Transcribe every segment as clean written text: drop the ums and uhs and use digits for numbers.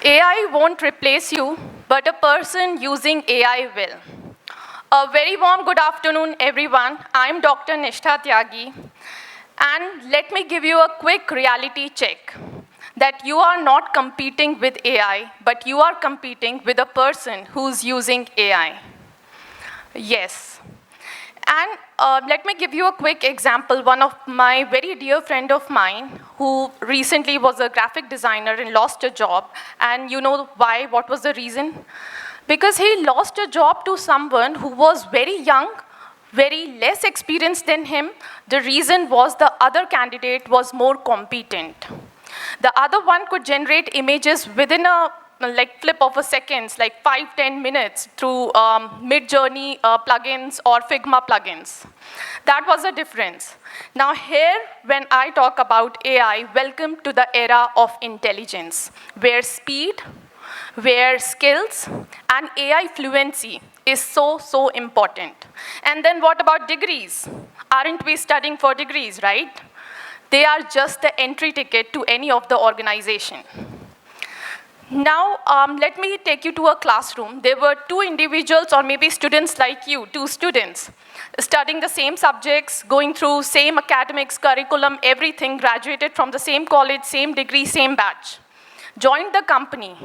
AI won't replace you, but a person using AI will. A very warm good afternoon, everyone. I'm Dr. Nishtha Tyagi, and let me give you a quick reality check that you are not competing with AI, but you are competing with a person who's using AI. Yes. And let me give you a quick example. One of my very dear friend of mine who recently was a graphic designer and lost a job. And you know why? What was the reason? Because he lost a job to someone who was very young, very less experienced than him. The reason was the other candidate was more competent. The other one could generate images within a flip of a seconds, like 5-10 minutes through Mid-Journey plugins or Figma plugins. That was the difference. Now here, when I talk about AI, welcome to the era of intelligence, where speed, where skills, and AI fluency is so important. And then what about degrees? Aren't we studying for degrees, right? They are just the entry ticket to any of the organization. Now, let me take you to a classroom. There were two individuals, or maybe students like you, two students, studying the same subjects, going through same academics, curriculum, everything, graduated from the same college, same degree, same batch, joined the company.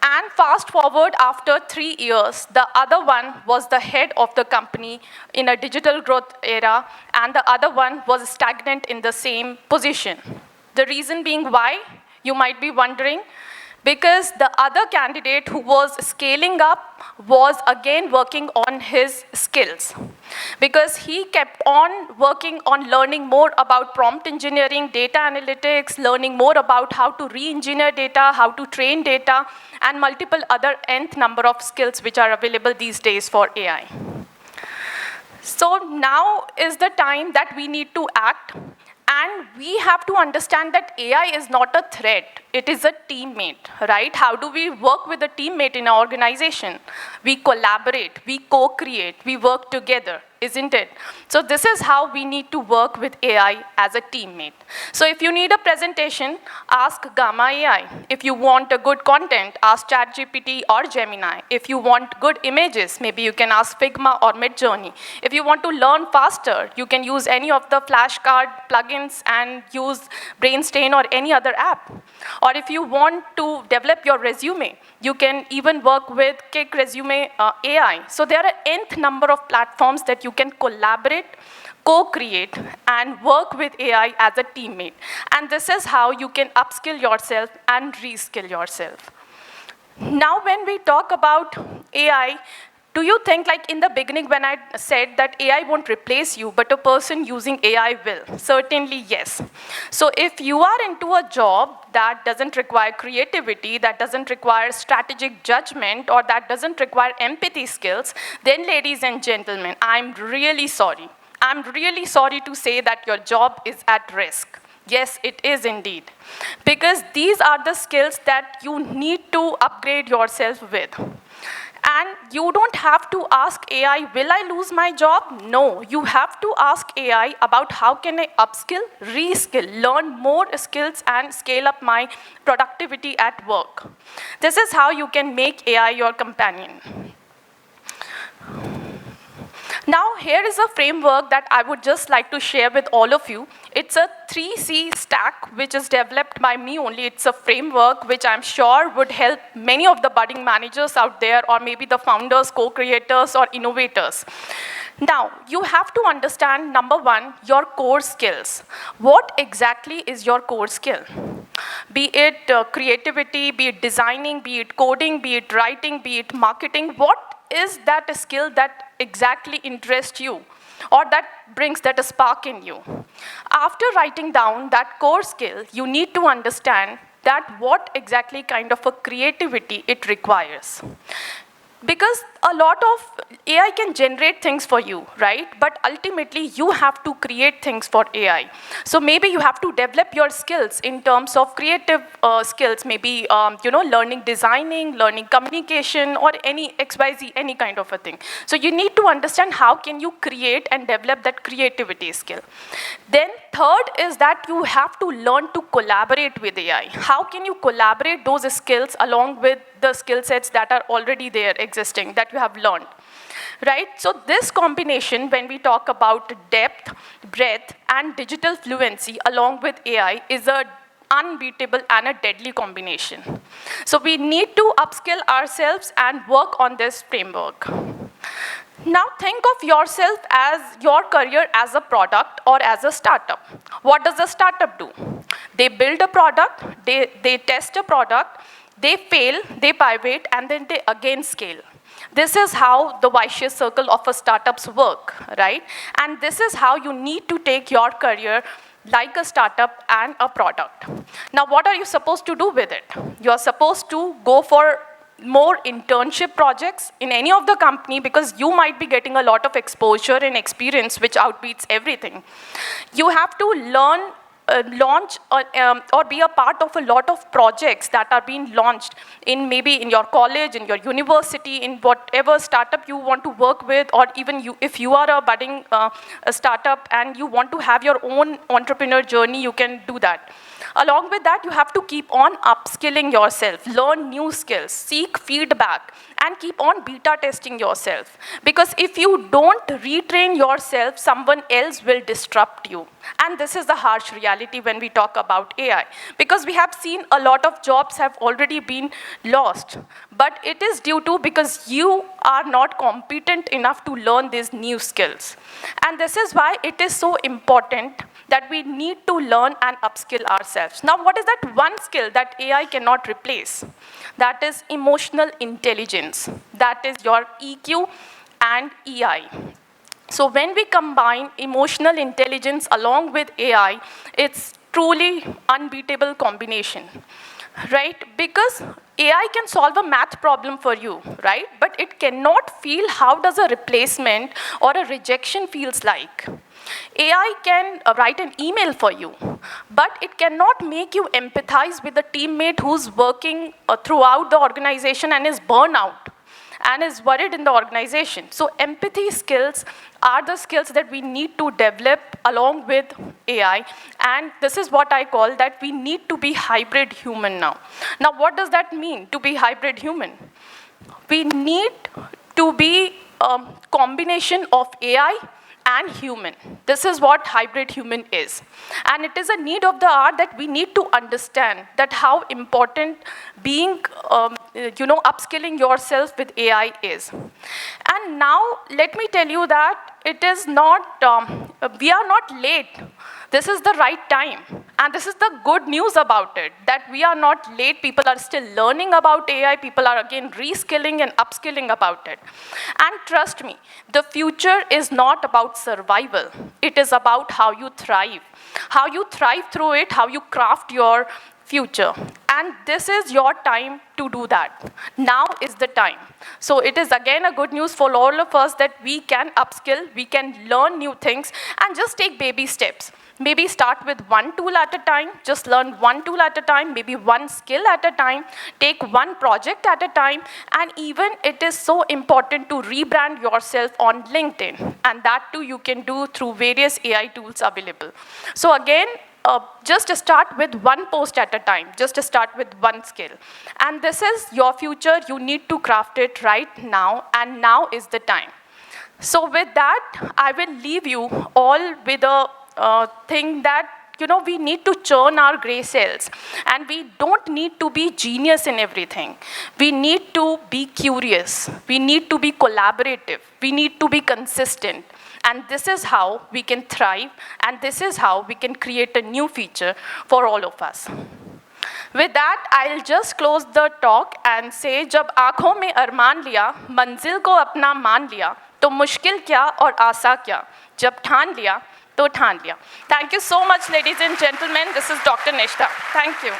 And fast forward after 3 years, the other one was the head of the company in a digital growth era, and the other one was stagnant in the same position. The reason being why, you might be wondering, because the other candidate who was scaling up was again working on his skills. Because he kept on working on learning more about prompt engineering, data analytics, learning more about how to re-engineer data, how to train data, and multiple other nth number of skills which are available these days for AI. So now is the time that we need to act. And we have to understand that AI is not a threat, it is a teammate, right? How do we work with a teammate in our organization? We collaborate, we co-create, we work together, isn't it? So this is how we need to work with AI as a teammate. So if you need a presentation, ask Gamma AI. If you want a good content, ask ChatGPT or Gemini. If you want good images, maybe you can ask Figma or Mid-Journey. If you want to learn faster, you can use any of the flashcard plugins and use Brainstain or any other app. Or if you want to develop your resume, you can even work with Kick Resume AI. So there are nth number of platforms that you can collaborate, co-create, and work with AI as a teammate. And this is how you can upskill yourself and reskill yourself. Now when we talk about AI, do you think, like in the beginning when I said that AI won't replace you, but a person using AI will? Certainly, yes. So if you are into a job that doesn't require creativity, that doesn't require strategic judgment, or that doesn't require empathy skills, then ladies and gentlemen, I'm really sorry. I'm really sorry to say that your job is at risk. Yes, it is indeed. Because these are the skills that you need to upgrade yourself with. And you don't have to ask AI, will I lose my job? No, you have to ask AI about how can I upskill, reskill, learn more skills and scale up my productivity at work. This is how you can make AI your companion. Now, here is a framework that I would just like to share with all of you. It's a 3C stack, which is developed by me only. It's a framework which I'm sure would help many of the budding managers out there, or maybe the founders, co-creators, or innovators. Now, you have to understand, number one, your core skills. What exactly is your core skill? Be it creativity, be it designing, be it coding, be it writing, be it marketing. What is that skill that exactly interests you, or that brings that spark in you? After writing down that core skill, you need to understand that what exactly kind of a creativity it requires. Because a lot of AI can generate things for you, right? But ultimately, you have to create things for AI. So maybe you have to develop your skills in terms of creative skills, maybe learning designing, learning communication, or any XYZ, any kind of a thing. So you need to understand how can you create and develop that creativity skill. Then third is that you have to learn to collaborate with AI. How can you collaborate those skills along with the skill sets that are already there existing, that you have learned, right? So this combination, when we talk about depth, breadth, and digital fluency along with AI, is a unbeatable and a deadly combination. So we need to upskill ourselves and work on this framework. Now think of yourself as your career as a product or as a startup. What does a startup do? They build a product, they test a product, they fail, they pivot, and then they again scale. This is how the vicious circle of a startups work, right? And this is how you need to take your career like a startup and a product. Now, what are you supposed to do with it? You're supposed to go for more internship projects in any of the company, because you might be getting a lot of exposure and experience which outbeats everything. You have to learn launch or be a part of a lot of projects that are being launched in maybe in your college, in your university, in whatever startup you want to work with, or even if you are a budding a startup and you want to have your own entrepreneur journey, you can do that. Along with that, you have to keep on upskilling yourself, learn new skills, seek feedback, and keep on beta testing yourself. Because if you don't retrain yourself, someone else will disrupt you. And this is the harsh reality when we talk about AI. Because we have seen a lot of jobs have already been lost. But it is due to because you are not competent enough to learn these new skills. And this is why it is so important that we need to learn and upskill ourselves. Now, what is that one skill that AI cannot replace? That is emotional intelligence. That is your EQ and EI. So when we combine emotional intelligence along with AI, it's truly unbeatable combination, right? Because AI can solve a math problem for you, right? But it cannot feel how does a replacement or a rejection feels like. AI can write an email for you, but it cannot make you empathize with a teammate who's working throughout the organization and is burnout and is worried in the organization. So empathy skills are the skills that we need to develop along with AI, and this is what I call that we need to be hybrid human now. Now, what does that mean, to be hybrid human? We need to be a combination of AI and human. This is what hybrid human is. And it is a need of the hour that we need to understand that how important being, upskilling yourself with AI is. And now, let me tell you that it is not, we are not late. This is the right time. And this is the good news about it, that we are not late. People are still learning about AI. People are again reskilling and upskilling about it. And trust me, the future is not about survival. It is about how you thrive. How you thrive through it, how you craft your future. And this is your time to do that. Now is the time. So it is again a good news for all of us that we can upskill, we can learn new things, and just take baby steps. Maybe start with one tool at a time, just learn one tool at a time, maybe one skill at a time, take one project at a time, and even it is so important to rebrand yourself on LinkedIn. And that too you can do through various AI tools available. So again, just start with one post at a time, just start with one skill. And this is your future, you need to craft it right now, and now is the time. So with that, I will leave you all with a thing that, we need to churn our gray cells. And we don't need to be genius in everything. We need to be curious. We need to be collaborative. We need to be consistent. And this is how we can thrive, and this is how we can create a new future for all of us. With that, I'll just close the talk and say, जब आँखों में अरमान लिया, मंजिल को अपना मान लिया, तो मुश्किल क्या और आसा क्या, जब ठान लिया, तो ठान लिया. Thank you so much, ladies and gentlemen. This is Dr. Nishtha. Thank you.